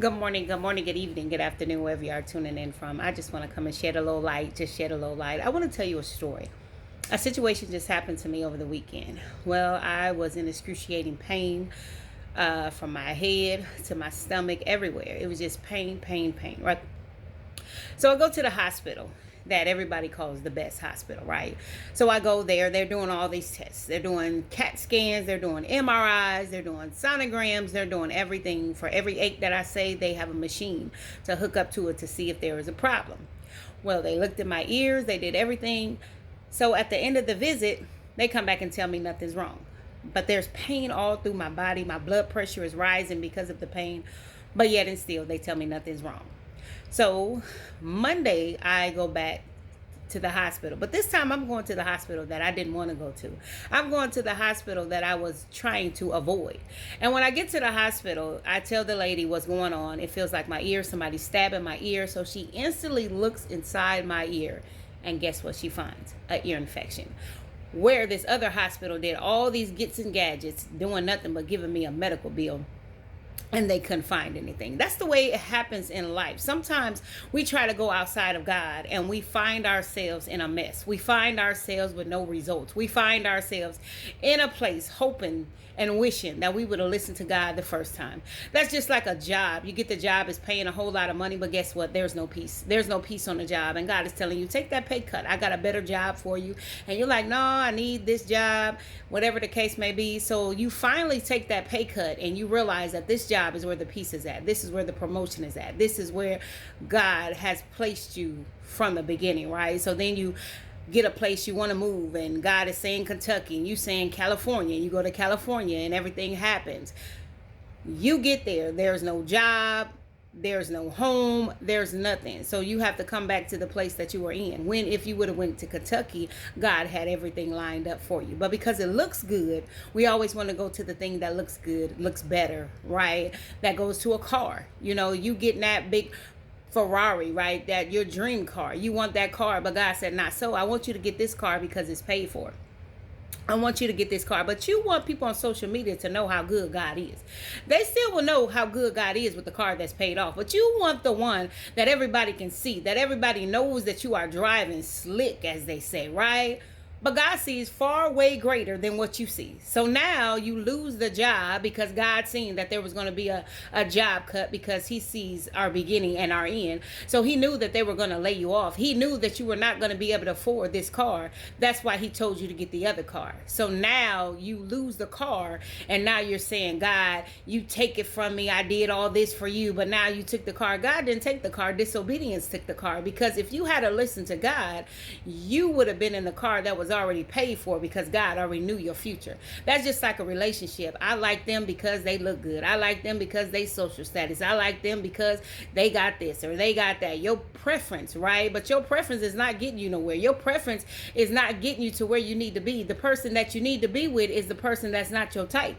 Good morning, good evening, good afternoon, wherever you are tuning in from. I just want to come and shed a little light, just shed a little light. I want to tell you a story. A situation just happened to me over the weekend. Well, I was in excruciating pain from my head to my stomach, everywhere. It was just pain, pain, pain, right? So I go to the hospital that everybody calls the best hospital, right? So I go there. They're doing all these tests. They're doing CAT scans. They're doing MRIs. They're doing sonograms. They're doing everything. For every ache that I say, they have a machine to hook up to it to see if there is a problem. Well, they looked at my ears. They did everything. So at the end of the visit, they come back and tell me nothing's wrong. But there's pain all through my body. My blood pressure is rising because of the pain. But yet and still, they tell me nothing's wrong. So Monday, I go back to the hospital. But this time, I'm going to the hospital that I didn't want to go to. I'm going to the hospital that I was trying to avoid. And when I get to the hospital, I tell the lady what's going on. It feels like my ear, somebody's stabbing my ear. So she instantly looks inside my ear. And guess what she finds? An ear infection. Where this other hospital did all these gets and gadgets, doing nothing but giving me a medical bill, and they couldn't find anything. That's the way it happens in life. Sometimes we try to go outside of God and we find ourselves in a mess. We find ourselves with no results. We find ourselves in a place hoping and wishing that we would have listened to God the first time. That's just like a job. You get the job, it's paying a whole lot of money, but guess what? There's no peace. There's no peace on the job. And God is telling you, take that pay cut. I got a better job for you. And you're like, no, I need this job, whatever the case may be. So you finally take that pay cut and you realize that this job is where the peace is at. This is where the promotion is at. This is where God has placed you from the beginning, right? So then you get a place you want to move, and God is saying Kentucky and you saying California. You go to California and everything happens. You get there, there's no job, there's no home, there's nothing. So you have to come back to the place that you were in. When if you would have went to Kentucky, God had everything lined up for you. But because it looks good, we always want to go to the thing that looks good, looks better, right? That goes to a car. You know, you getting that big Ferrari, right? That your dream car. You want that car, but God said, not so. I want you to get this car because it's paid for. I want you to get this car. But you want people on social media to know how good God is. They still will know how good God is with the car that's paid off. But you want the one that everybody can see, that everybody knows that you are driving slick, as they say, right? But God sees far way greater than what you see. So now you lose the job because God seen that there was going to be a job cut because he sees our beginning and our end. So he knew that they were going to lay you off. He knew that you were not going to be able to afford this car. That's why he told you to get the other car. So now you lose the car and now you're saying, God, you take it from me. I did all this for you, but now you took the car. God didn't take the car. Disobedience took the car, because if you had to listen to God, you would have been in the car that was already paid for because God already knew your future. That's just like a relationship. I like them because they look good. I like them because they social status. I like them because they got this or they got that. Your preference, right? But your preference is not getting you nowhere. Your preference is not getting you to where you need to be. The person that you need to be with is the person that's not your type.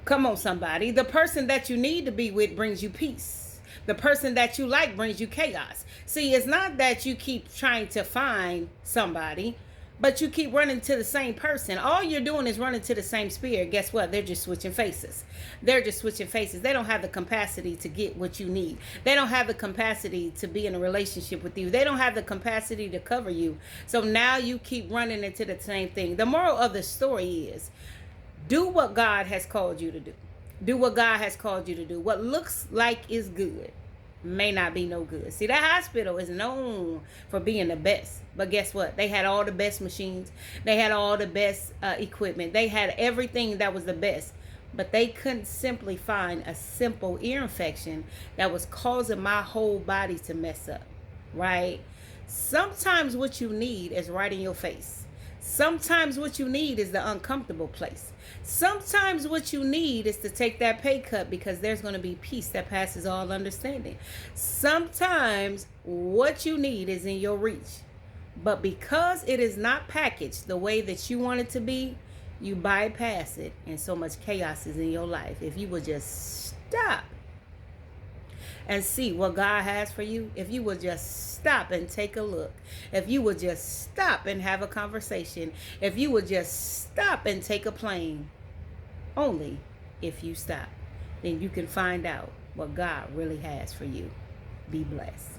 Come on, somebody. The person that you need to be with brings you peace. The person that you like brings you chaos. See, it's not that you keep trying to find somebody, but you keep running to the same person. All you're doing is running to the same spirit. Guess what? They're just switching faces. They're just switching faces. They don't have the capacity to get what you need. They don't have the capacity to be in a relationship with you. They don't have the capacity to cover you. So now you keep running into the same thing. The moral of the story is, do what God has called you to do. Do what God has called you to do. What looks like is good may not be no good. See, that hospital is known for being the best. But guess what? They had all the best machines. They had all the best equipment. They had everything that was the best. But they couldn't simply find a simple ear infection that was causing my whole body to mess up. Right? Sometimes what you need is right in your face. Sometimes what you need is the uncomfortable place. Sometimes what you need is to take that pay cut because there's going to be peace that passes all understanding. Sometimes what you need is in your reach. But because it is not packaged the way that you want it to be, you bypass it, and so much chaos is in your life. If you would just stop and see what God has for you, if you would just stop and take a look, if you would just stop and have a conversation, if you would just stop and take a plane, only if you stop, then you can find out what God really has for you. Be blessed.